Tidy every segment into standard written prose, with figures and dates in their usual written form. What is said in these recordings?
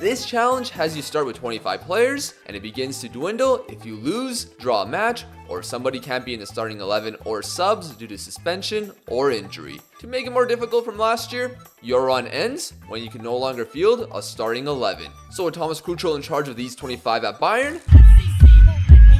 This challenge has you start with 25 players, and it begins to dwindle if you lose, draw a match, or somebody can't be in the starting 11 or subs due to suspension or injury. To make it more difficult from last year, your run ends when you can no longer field a starting 11. So with Thomas Chroo in charge of these 25 at Bayern,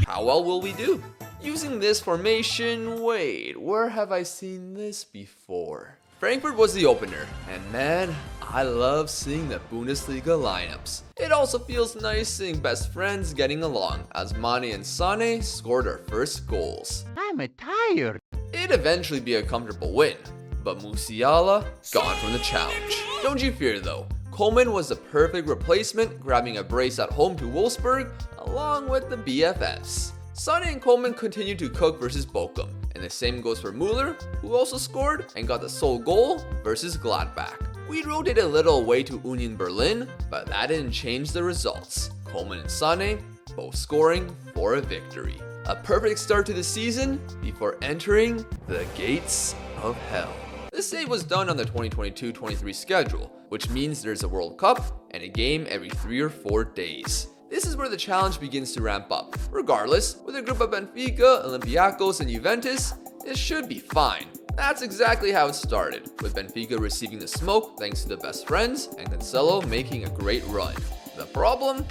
how well will we do? Using this formation, wait, where have I seen this before? Frankfurt was the opener, and man, I love seeing the Bundesliga lineups. It also feels nice seeing best friends getting along, as Mane and Sane scored our first goals. I'm tired. It'd eventually be a comfortable win, but Musiala gone from the challenge. Don't you fear though, Coleman was the perfect replacement, grabbing a brace at home to Wolfsburg, along with the BFFs. Sane and Coleman continued to cook versus Bochum, and the same goes for Muller, who also scored and got the sole goal versus Gladbach. We rotated a little away to Union Berlin, but that didn't change the results. Coleman and Sane both scoring for a victory. A perfect start to the season before entering the gates of hell. This save was done on the 2022-23 schedule, which means there's a World Cup and a game every 3 or 4 days. This is where the challenge begins to ramp up. Regardless, with a group of Benfica, Olympiacos, and Juventus, it should be fine. That's exactly how it started, with Benfica receiving the smoke thanks to the best friends and Cancelo making a great run. The problem?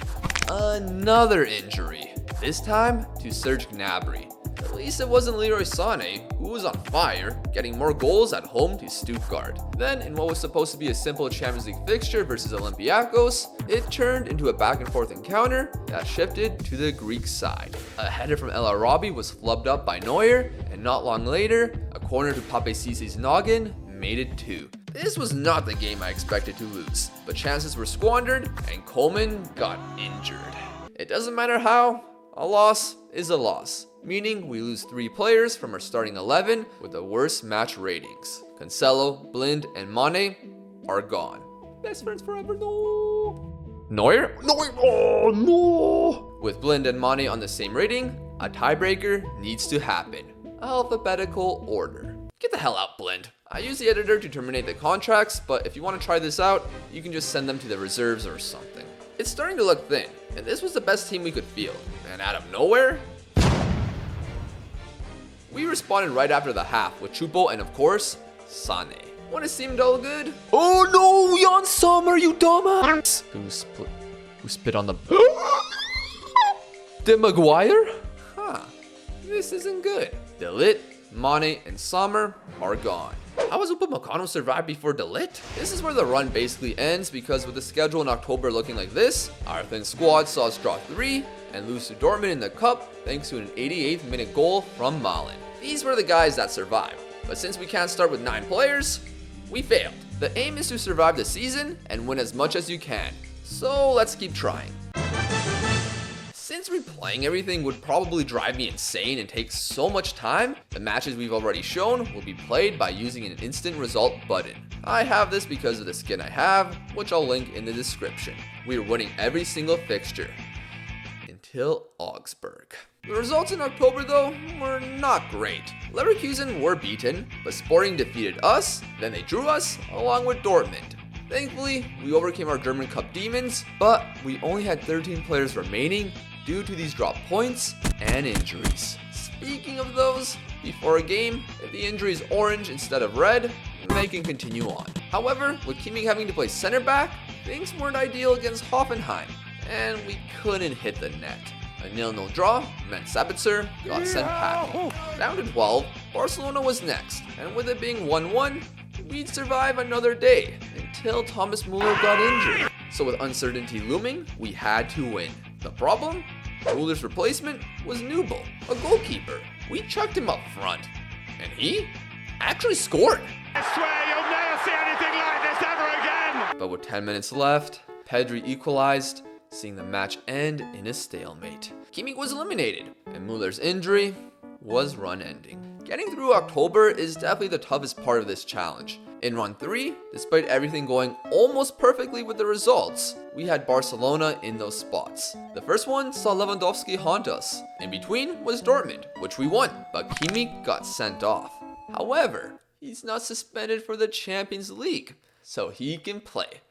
Another injury. This time to Serge Gnabry. At least it wasn't Leroy Sané, who was on fire, getting more goals at home to Stuttgart. Then, in what was supposed to be a simple Champions League fixture versus Olympiacos, it turned into a back and forth encounter that shifted to the Greek side. A header from El Arabi was flubbed up by Neuer, and not long later, a corner to Pape Cisse's noggin made it 2. This was not the game I expected to lose, but chances were squandered and Coleman got injured. It doesn't matter how, a loss is a loss, meaning we lose 3 players from our starting 11 with the worst match ratings. Cancelo, Blind, and Mane are gone. Best friends forever, no. Neuer? Oh no! With Blind and Mane on the same rating, a tiebreaker needs to happen. Alphabetical order. Get the hell out, Blind. I use the editor to terminate the contracts, but if you want to try this out, you can just send them to the reserves or something. It's starting to look thin, and this was the best team we could field. And out of nowhere, we responded right after the half with Choupo and of course, Sane. When it seemed all good, oh no, Jan Sommer, you dumbass! Who spit on the... De Maguire? Huh, this isn't good. De Ligt, Mane, and Sommer are gone. How has Upamecano survived before De Ligt? This is where the run basically ends because with the schedule in October looking like this, our thin squad saw us draw 3 and lose to Dortmund in the cup thanks to an 88th minute goal from Malen. These were the guys that survived, but since we can't start with 9 players, we failed. The aim is to survive the season and win as much as you can, so let's keep trying. Since replaying everything would probably drive me insane and take so much time, the matches we've already shown will be played by using an instant result button. I have this because of the skin I have, which I'll link in the description. We're winning every single fixture until Augsburg. The results in October though were not great. Leverkusen were beaten, but Sporting defeated us, then they drew us along with Dortmund. Thankfully, we overcame our German Cup demons, but we only had 13 players remaining due to these dropped points and injuries. Speaking of those, before a game, if the injury is orange instead of red, they can continue on. However, with Kimmich having to play center back, things weren't ideal against Hoffenheim, and we couldn't hit the net. A 0-0 draw meant Sabitzer got sent packing. Down to 12, Barcelona was next, and with it being 1-1, we'd survive another day until Thomas Muller got injured. So with uncertainty looming, we had to win. The problem? Muller's replacement was Nubel, a goalkeeper. We chucked him up front, and he actually scored. I swear you'll never see anything like this ever again! But with 10 minutes left, Pedri equalized, seeing the match end in a stalemate. Kimmich was eliminated, and Muller's injury was run-ending. Getting through October is definitely the toughest part of this challenge. In run 3, despite everything going almost perfectly with the results, we had Barcelona in those spots. The first one saw Lewandowski haunt us. In between was Dortmund, which we won, but Kimmich got sent off. However, he's not suspended for the Champions League, so he can play.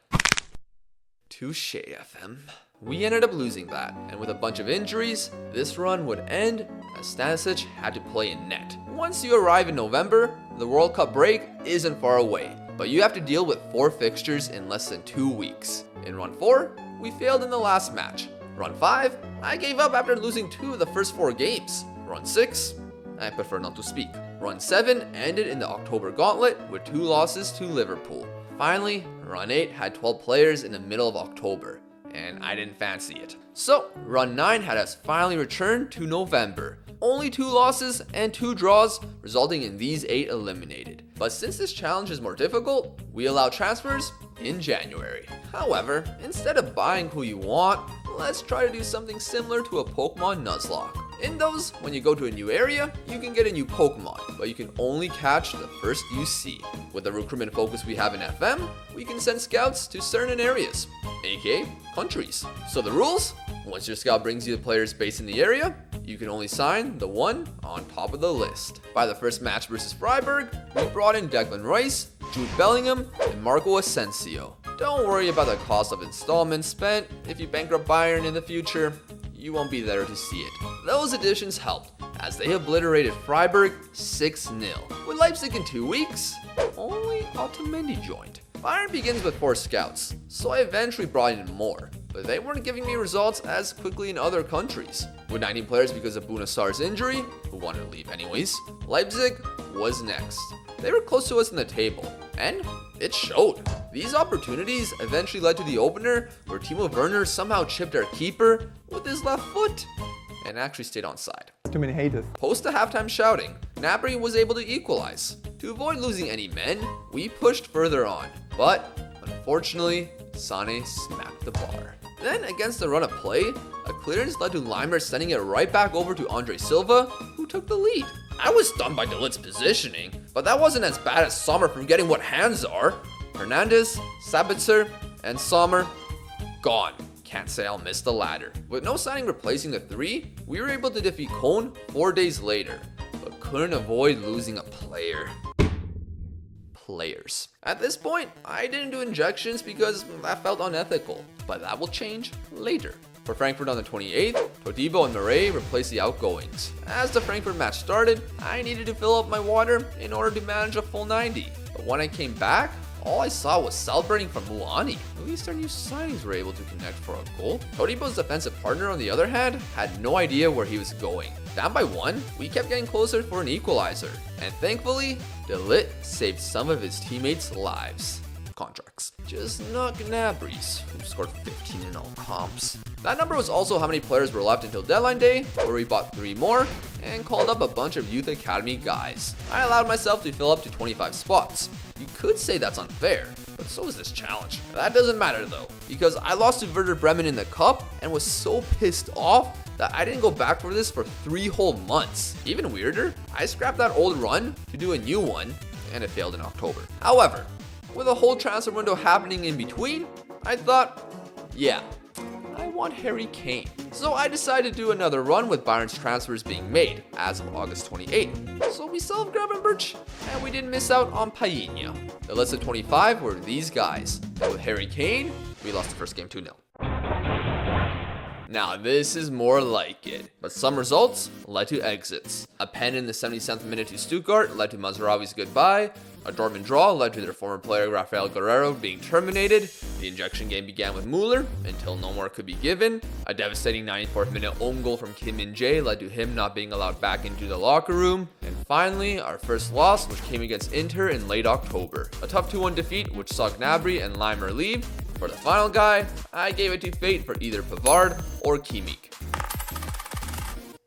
Touche, FM. We ended up losing that, and with a bunch of injuries, this run would end as Stanisic had to play in net. Once you arrive in November, the World Cup break isn't far away, but you have to deal with 4 fixtures in less than 2 weeks. In run 4, we failed in the last match. Run 5, I gave up after losing 2 of the first 4 games. Run 6, I prefer not to speak. Run 7 ended in the October gauntlet with 2 losses to Liverpool. Finally, run 8 had 12 players in the middle of October, and I didn't fancy it. So, run 9 had us finally return to November. Only 2 losses and 2 draws, resulting in these 8 eliminated. But since this challenge is more difficult, we allow transfers in January. However, instead of buying who you want, let's try to do something similar to a Pokemon Nuzlocke. In those, when you go to a new area, you can get a new Pokemon, but you can only catch the first you see. With the recruitment focus we have in FM, we can send scouts to certain areas, aka countries. So the rules? Once your scout brings you the players based in the area, you can only sign the one on top of the list. By the first match versus Freiburg, we brought in Declan Rice, Jude Bellingham, and Marco Asensio. Don't worry about the cost of installments spent. If you bankrupt Bayern in the future, you won't be there to see it. Those additions helped, as they obliterated Freiburg 6-0. With Leipzig in 2 weeks, only Otamendi joined. Bayern begins with 4 scouts, so I eventually brought in more, but they weren't giving me results as quickly in other countries. With 19 players because of Bunasar's injury, who wanted to leave anyways, Leipzig was next. They were close to us in the table, and it showed. These opportunities eventually led to the opener, where Timo Werner somehow chipped our keeper with his left foot, and actually stayed onside. Too many haters. Post to halftime shouting, Gnabry was able to equalize. To avoid losing any men, we pushed further on, but unfortunately, Sane smacked the bar. Then, against the run of play, a clearance led to Leimer sending it right back over to Andre Silva, who took the lead. I was stunned by De Ligt's positioning, but that wasn't as bad as Sommer forgetting what hands are. Hernandez, Sabitzer, and Sommer, gone. Can't say I'll miss the latter. With no signing replacing the 3, we were able to defeat Cone 4 days later, but couldn't avoid losing a player. Players. At this point, I didn't do injections because that felt unethical, but that will change later. For Frankfurt on the 28th, Todibo and Moreira replaced the outgoings. As the Frankfurt match started, I needed to fill up my water in order to manage a full 90. But when I came back, all I saw was celebrating from Muani. At least our new signings were able to connect for a goal. Todibo's defensive partner, on the other hand, had no idea where he was going. Down by 1, we kept getting closer for an equalizer. And thankfully, De Ligt saved some of his teammates' lives. Contracts. Just not Gnabry's, who scored 15 in all comps. That number was also how many players were left until deadline day, where we bought 3 more and called up a bunch of youth academy guys. I allowed myself to fill up to 25 spots. You could say that's unfair, but so is this challenge. That doesn't matter though, because I lost to Werder Bremen in the cup and was so pissed off that I didn't go back for this for 3 whole months. Even weirder, I scrapped that old run to do a new one, and it failed in October. However, with a whole transfer window happening in between, I thought, yeah, I want Harry Kane. So I decided to do another run with Bayern's transfers being made as of August 28th. So we still have Gravenberch, and we didn't miss out on Painha. The list of 25 were these guys. And with Harry Kane, we lost the first game 2-0. Now this is more like it, but some results led to exits. A pen in the 77th minute to Stuttgart led to Mazraoui's goodbye. A Dortmund draw led to their former player Rafael Guerreiro being terminated. The injection game began with Müller until no more could be given. A devastating 94th minute own goal from Kim Min-jae led to him not being allowed back into the locker room. And finally, our first loss, which came against Inter in late October. A tough 2-1 defeat, which saw Gnabry and Leimer leave. For the final guy, I gave it to fate for either Pavard or Kimmich.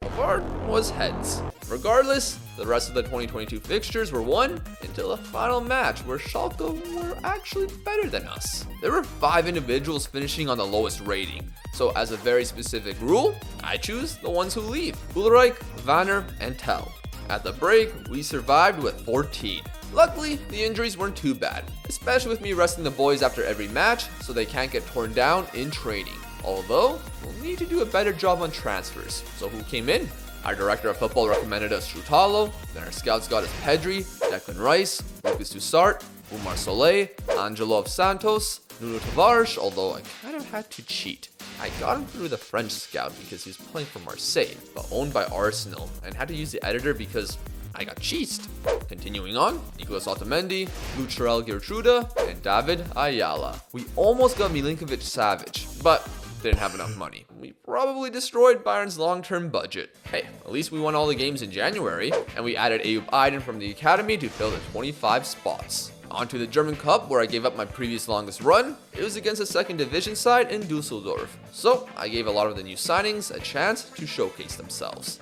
Pavard was heads. Regardless, the rest of the 2022 fixtures were won until the final match where Schalke were actually better than us. There were 5 individuals finishing on the lowest rating, so as a very specific rule, I choose the ones who leave: Ulreich, Vanner, and Tell. At the break, we survived with 14. Luckily, the injuries weren't too bad, especially with me resting the boys after every match so they can't get torn down in training. Although, we'll need to do a better job on transfers. So who came in? Our director of football recommended us Shrutalo, then our scouts got us Pedri, Declan Rice, Lucas Toussaint, Umar Soleil, Angelo of Santos, Nuno Tavares, although I kind of had to cheat. I got him through the French scout because he was playing for Marseille, but owned by Arsenal, and had to use the editor because I got cheesed. Continuing on, Nicolas Otamendi, Lucharel Gertruda, and David Ayala. We almost got Milinkovic-Savic, but didn't have enough money. We probably destroyed Bayern's long-term budget. Hey, at least we won all the games in January, and we added Ayub Aydin from the academy to fill the 25 spots. On to the German Cup, where I gave up my previous longest run. It was against a second division side in Dusseldorf, so I gave a lot of the new signings a chance to showcase themselves.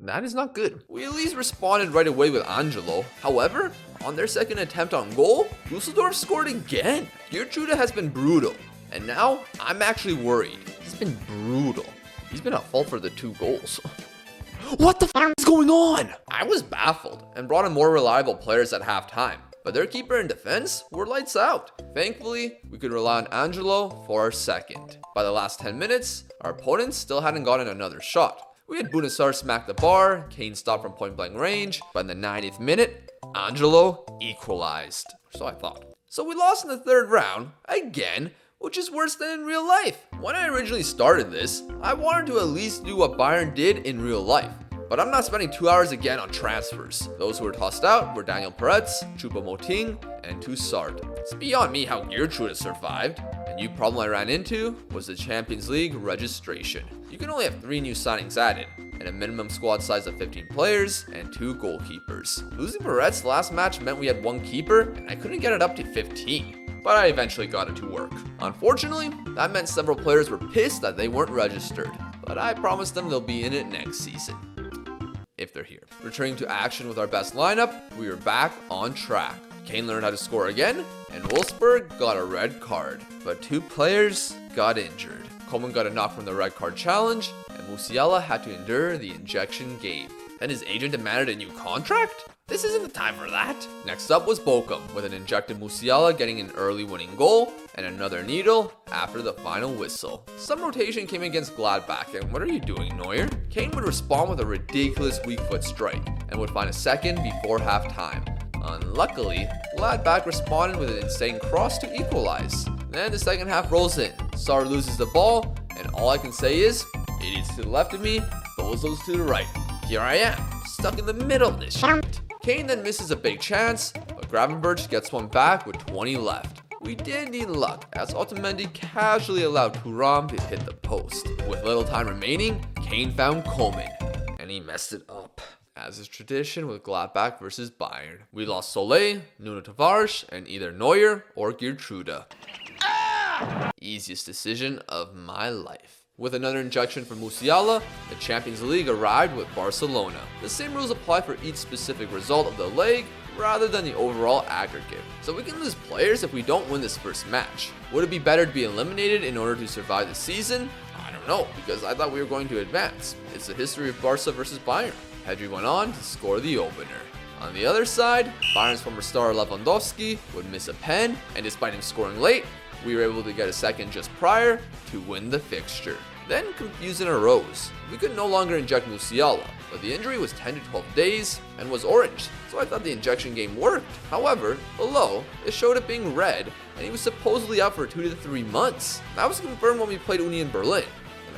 That is not good. We at least responded right away with Angelo. However, on their second attempt on goal, Dusseldorf scored again. Gertruda has been brutal, and now I'm actually worried. He's been brutal. He's been at fault for the 2 goals. What the f is going on? I was baffled and brought in more reliable players at halftime, but their keeper and defense were lights out. Thankfully, we could rely on Angelo for our second. By the last 10 minutes, our opponents still hadn't gotten another shot. We had Bunassar smack the bar, Kane stopped from point blank range, but in the 90th minute, Angelo equalized. So I thought. So we lost in the 3rd round, again, which is worse than in real life. When I originally started this, I wanted to at least do what Bayern did in real life. But I'm not spending 2 hours again on transfers. Those who were tossed out were Daniel Peretz, Choupo-Moting, and Toussaint. It's beyond me how Gertruda survived. A new problem I ran into was the Champions League registration. You can only have 3 new signings added, and a minimum squad size of 15 players and 2 goalkeepers. Losing Peretz last match meant we had 1 keeper, and I couldn't get it up to 15. But I eventually got it to work. Unfortunately, that meant several players were pissed that they weren't registered, but I promised them they'll be in it next season. If they're here. Returning to action with our best lineup, we were back on track. Kane learned how to score again, and Wolfsburg got a red card, but 2 players got injured. Coleman got a knock from the red card challenge, and Musiala had to endure the injection game. Then his agent demanded a new contract? This isn't the time for that. Next up was Bochum, with an injected Musiala getting an early winning goal, and another needle after the final whistle. Some rotation came against Gladbach, and what are you doing, Neuer? Kane would respond with a ridiculous weak foot strike, and would find a second before halftime. Unluckily, Gladbach responded with an insane cross to equalize. Then the second half rolls in. Sarr loses the ball, and all I can say is, idiots to the left of me, bozos to the right. Here I am, stuck in the middle of this shit. Kane then misses a big chance, but Gravenberch gets one back with 20 left. We did need luck, as Otamendi casually allowed Thuram to hit the post. With little time remaining, Kane found Coleman, and he messed it up. As is tradition with Gladbach versus Bayern. We lost Soleil, Nuno Tavares, and either Neuer or Gertruda. Easiest decision of my life. With another injection from Musiala, the Champions League arrived with Barcelona. The same rules apply for each specific result of the leg rather than the overall aggregate. So we can lose players if we don't win this first match. Would it be better to be eliminated in order to survive the season? I don't know, because I thought we were going to advance. It's the history of Barca versus Bayern. Pedri went on to score the opener. On the other side, Bayern's former star Lewandowski would miss a pen, and despite him scoring late, we were able to get a second just prior to win the fixture. Then confusion arose. We could no longer inject Musiala, but the injury was 10 to 12 days and was orange, so I thought the injection game worked. However, below, it showed it being red, and he was supposedly out for 2 to 3 months. That was confirmed when we played Union Berlin.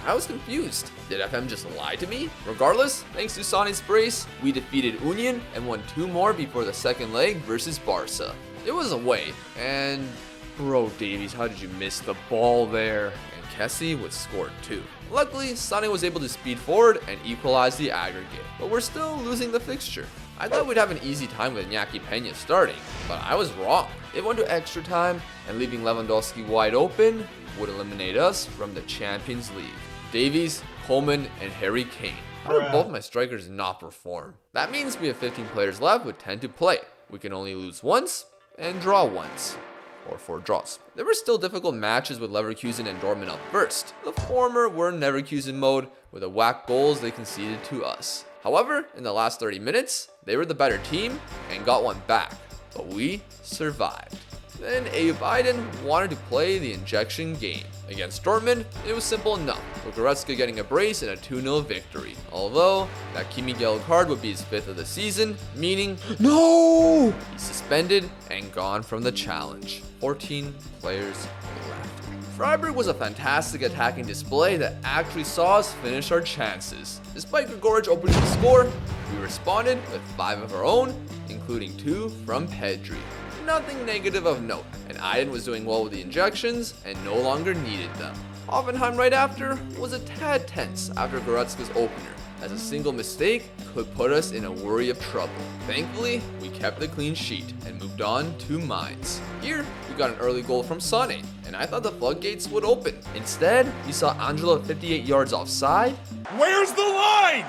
I was confused. Did FM just lie to me? Regardless, thanks to Sonny's brace, we defeated Union and won 2 more before the second leg versus Barca. It was away, and bro Davies, how did you miss the ball there? And Kessie would score 2. Luckily, Sonny was able to speed forward and equalize the aggregate, but we're still losing the fixture. I thought we'd have an easy time with Iñaki Peña starting, but I was wrong. It went to extra time, and leaving Lewandowski wide open would eliminate us from the Champions League. Davies, Coleman, and Harry Kane. How did both my strikers not perform? That means we have 15 players left with 10 to play. We can only lose once and draw once. Or 4 draws. There were still difficult matches with Leverkusen and Dortmund up first. The former were in Leverkusen mode with the whack goals they conceded to us. However, in the last 30 minutes, they were the better team and got one back. But we survived. Then Ayub wanted to play the injection game. Against Dortmund, it was simple enough, with Goretzka getting a brace and a 2-0 victory. Although, that Kimi yellow card would be his 5th of the season, meaning no! He's suspended and gone from the challenge. 14 players left. Freiburg was a fantastic attacking display that actually saw us finish our chances. Despite Gregoric opening the score, we responded with 5 of our own, including 2 from Pedri. Nothing negative of note, and Aiden was doing well with the injections and no longer needed them. Hoffenheim right after was a tad tense after Goretzka's opener, as a single mistake could put us in a worry of trouble. Thankfully, we kept the clean sheet and moved on to Mainz. Here, we got an early goal from Sané, and I thought the floodgates would open. Instead, we saw Angelo 58 yards offside. Where's the line?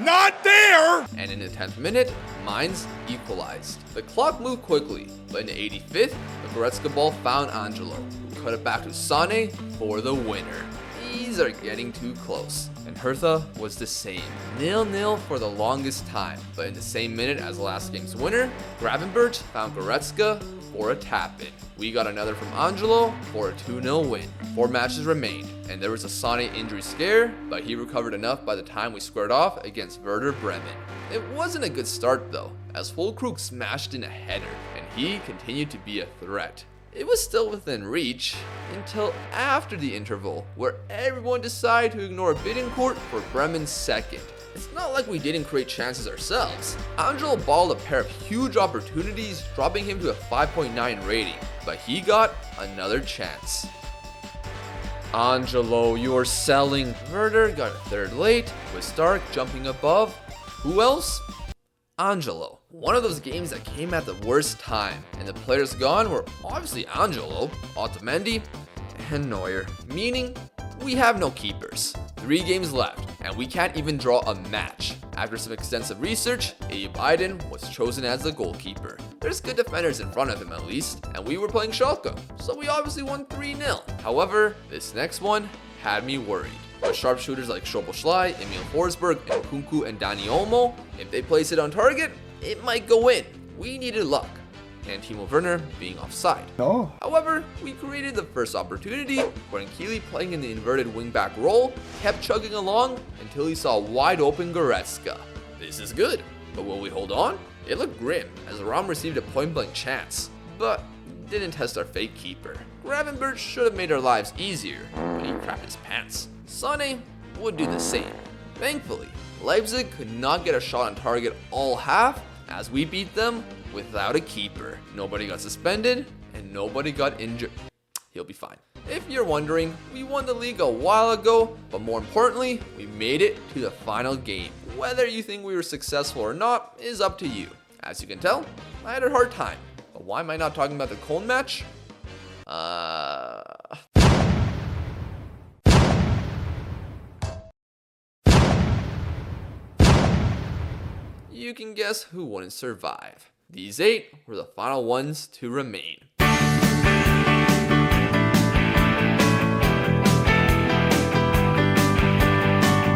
Not there! And in the 10th minute, Mainz equalized. The clock moved quickly, but in the 85th, the Goretzka ball found Angelo, who cut it back to Sané for the winner. These are getting too close. And Hertha was the same. 0-0 for the longest time, but in the same minute as last game's winner, Gravenberch found Goretzka for a tap-in. We got another from Angelo for a 2-0 win. 4 matches remained, and there was a Sané injury scare, but he recovered enough by the time we squared off against Werder Bremen. It wasn't a good start though, as Füllkrug smashed in a header, and he continued to be a threat. It was still within reach until after the interval, where everyone decided to ignore Bittencourt for Bremen's second. It's not like we didn't create chances ourselves. Angelo balled a pair of huge opportunities, dropping him to a 5.9 rating, but he got another chance. Angelo, you're selling. Werder got a third late, with Stark jumping above. Who else? Angelo. One of those games that came at the worst time, and the players gone were obviously Angelo, Otamendi, and Neuer, meaning we have no keepers. 3 games left, and we can't even draw a match. After some extensive research, Ayub was chosen as the goalkeeper. There's good defenders in front of him at least, and we were playing Schalke, so we obviously won 3-0. However, this next one had me worried. But sharpshooters like Szoboszlai, Emil Forsberg, and Kunku and Dani Olmo, if they place it on target, it might go in. We needed luck, and Timo Werner being offside. No. However, we created the first opportunity when Keely, playing in the inverted wingback role, kept chugging along until he saw wide open Goretzka. This is good, but will we hold on? It looked grim as Ram received a point-blank chance, but didn't test our fake keeper. Gravenberch should have made our lives easier, but he crapped his pants. Sané would do the same. Thankfully, Leipzig could not get a shot on target all half as we beat them without a keeper. Nobody got suspended and nobody got injured. He'll be fine. If you're wondering, we won the league a while ago, but more importantly, we made it to the final game. Whether you think we were successful or not is up to you. As you can tell, I had a hard time. But why am I not talking about the Cologne match? You can guess who wouldn't survive. These 8 were the final ones to remain.